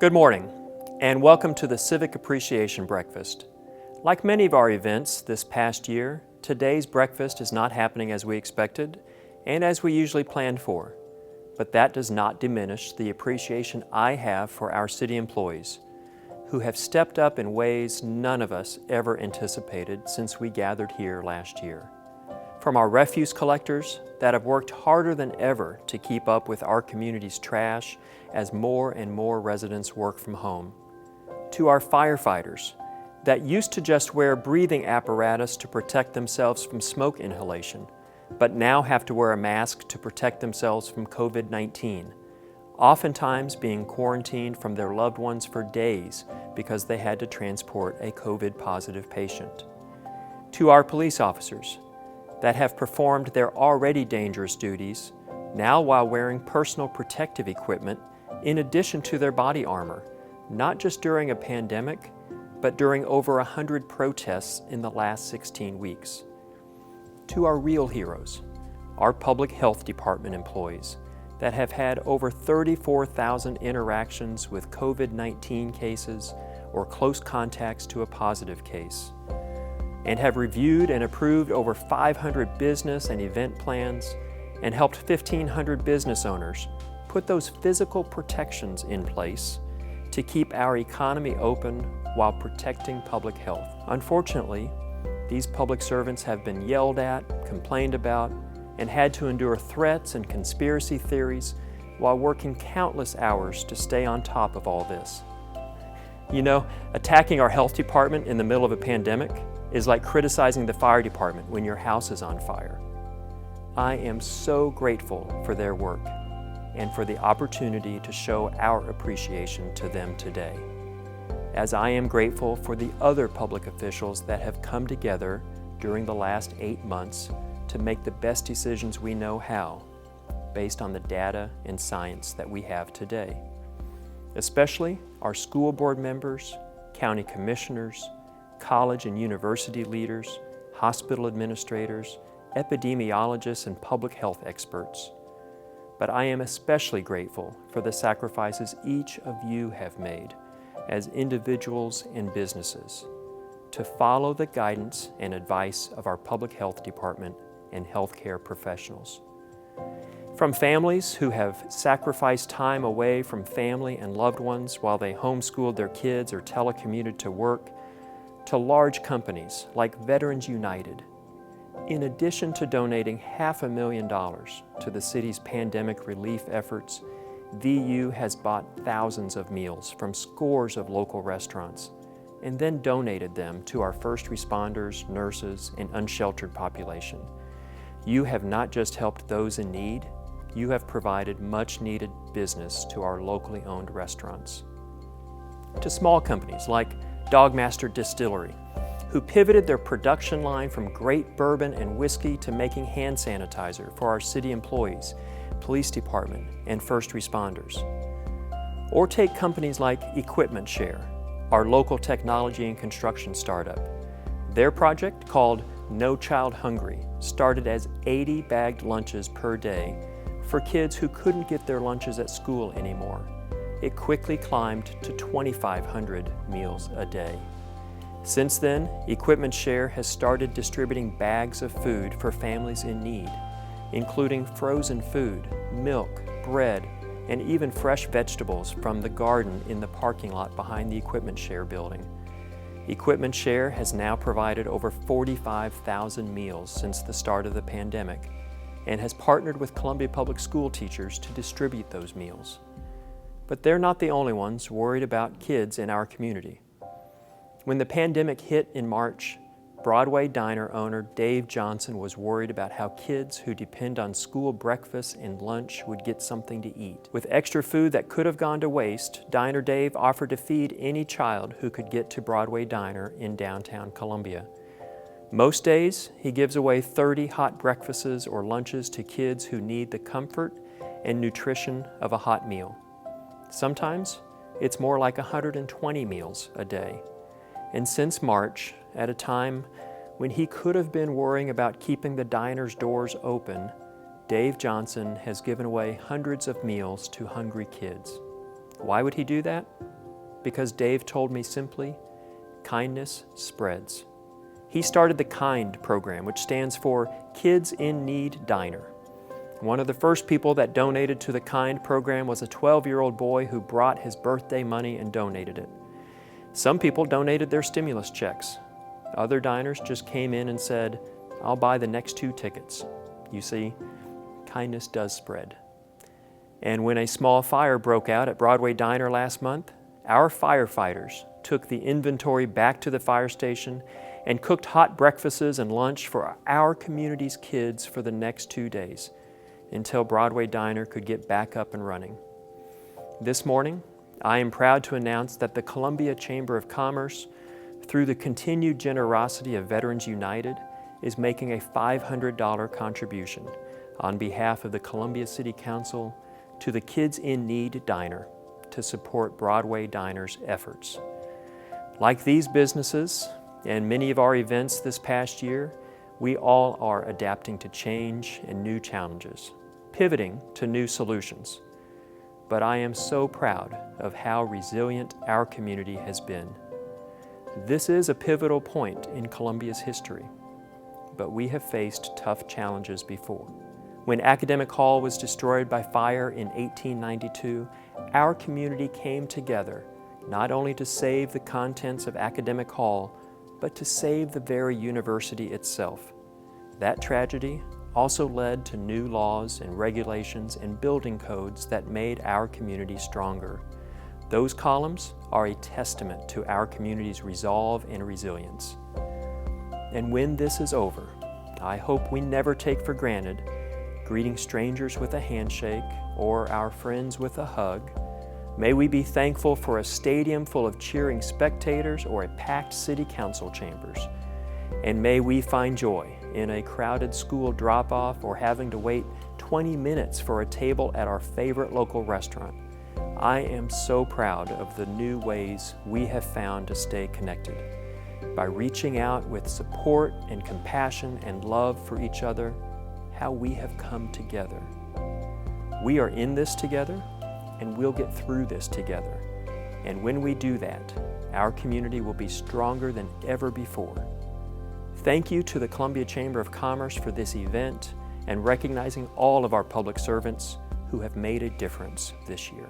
Good morning, and welcome to the Civic Appreciation Breakfast. Like many of our events this past year, today's breakfast is not happening as we expected and as we usually planned for. But that does not diminish the appreciation I have for our city employees, who have stepped up in ways none of us ever anticipated since we gathered here last year. From our refuse collectors that have worked harder than ever to keep up with our community's trash as more and more residents work from home, to our firefighters that used to just wear breathing apparatus to protect themselves from smoke inhalation, but now have to wear a mask to protect themselves from COVID-19, oftentimes being quarantined from their loved ones for days because they had to transport a COVID-positive patient. To our police officers that have performed their already dangerous duties, now while wearing personal protective equipment in addition to their body armor, not just during a pandemic, but during over 100 protests in the last 16 weeks. To our real heroes, our public health department employees that have had over 34,000 interactions with COVID-19 cases or close contacts to a positive case, and have reviewed and approved over 500 business and event plans and helped 1,500 business owners put those physical protections in place to keep our economy open while protecting public health. Unfortunately, these public servants have been yelled at, complained about, and had to endure threats and conspiracy theories while working countless hours to stay on top of all this. You know, attacking our health department in the middle of a pandemic is like criticizing the fire department when your house is on fire. I am so grateful for their work and for the opportunity to show our appreciation to them today, as I am grateful for the other public officials that have come together during the last 8 months to make the best decisions we know how, based on the data and science that we have today. Especially our school board members, county commissioners, college and university leaders, hospital administrators, epidemiologists, and public health experts. But I am especially grateful for the sacrifices each of you have made as individuals and businesses to follow the guidance and advice of our public health department and healthcare professionals. From families who have sacrificed time away from family and loved ones while they homeschooled their kids or telecommuted to work, to large companies like Veterans United, in addition to donating $500,000 to the city's pandemic relief efforts, VU has bought thousands of meals from scores of local restaurants and then donated them to our first responders, nurses, and unsheltered population. You have not just helped those in need, you have provided much-needed business to our locally owned restaurants. To small companies like Dogmaster Distillery, who pivoted their production line from great bourbon and whiskey to making hand sanitizer for our city employees, police department, and first responders. Or take companies like Equipment Share, our local technology and construction startup. Their project, called No Child Hungry, started as 80 bagged lunches per day for kids who couldn't get their lunches at school anymore. It quickly climbed to 2,500 meals a day. Since then, Equipment Share has started distributing bags of food for families in need, including frozen food, milk, bread, and even fresh vegetables from the garden in the parking lot behind the Equipment Share building. Equipment Share has now provided over 45,000 meals since the start of the pandemic and has partnered with Columbia Public School teachers to distribute those meals. But they're not the only ones worried about kids in our community. When the pandemic hit in March, Broadway diner owner Dave Johnson was worried about how kids who depend on school breakfast and lunch would get something to eat. With extra food that could have gone to waste, Diner Dave offered to feed any child who could get to Broadway Diner in downtown Columbia. Most days, he gives away 30 hot breakfasts or lunches to kids who need the comfort and nutrition of a hot meal. Sometimes, it's more like 120 meals a day. And since March, at a time when he could have been worrying about keeping the diner's doors open, Dave Johnson has given away hundreds of meals to hungry kids. Why would he do that? because Dave told me simply, kindness spreads. He started the KIND program, which stands for Kids in Need Diner. One of the first people that donated to the KIND program was a 12-year-old boy who brought his birthday money and donated it. Some people donated their stimulus checks. Other diners just came in and said, "I'll buy the next 2 tickets." You see, kindness does spread. And when a small fire broke out at Broadway Diner last month, our firefighters took the inventory back to the fire station and cooked hot breakfasts and lunch for our community's kids for the next 2 days until Broadway Diner could get back up and running. This morning, I am proud to announce that the Columbia Chamber of Commerce, through the continued generosity of Veterans United, is making a $500 contribution on behalf of the Columbia City Council to the Kids in Need Diner to support Broadway Diner's efforts. Like these businesses and many of our events this past year, we all are adapting to change and new challenges, pivoting to new solutions. But I am so proud of how resilient our community has been. This is a pivotal point in Columbia's history, but we have faced tough challenges before. When Academic Hall was destroyed by fire in 1892, our community came together not only to save the contents of Academic Hall, but to save the very university itself. That tragedy also led to new laws and regulations and building codes that made our community stronger. Those columns are a testament to our community's resolve and resilience. And when this is over, I hope we never take for granted greeting strangers with a handshake or our friends with a hug. May we be thankful for a stadium full of cheering spectators or a packed city council chambers. And may we find joy in a crowded school drop-off or having to wait 20 minutes for a table at our favorite local restaurant. I am so proud of the new ways we have found to stay connected. By reaching out with support and compassion and love for each other, how we have come together. We are in this together, and we'll get through this together. And when we do that, our community will be stronger than ever before. Thank you to the Columbia Chamber of Commerce for this event and recognizing all of our public servants who have made a difference this year.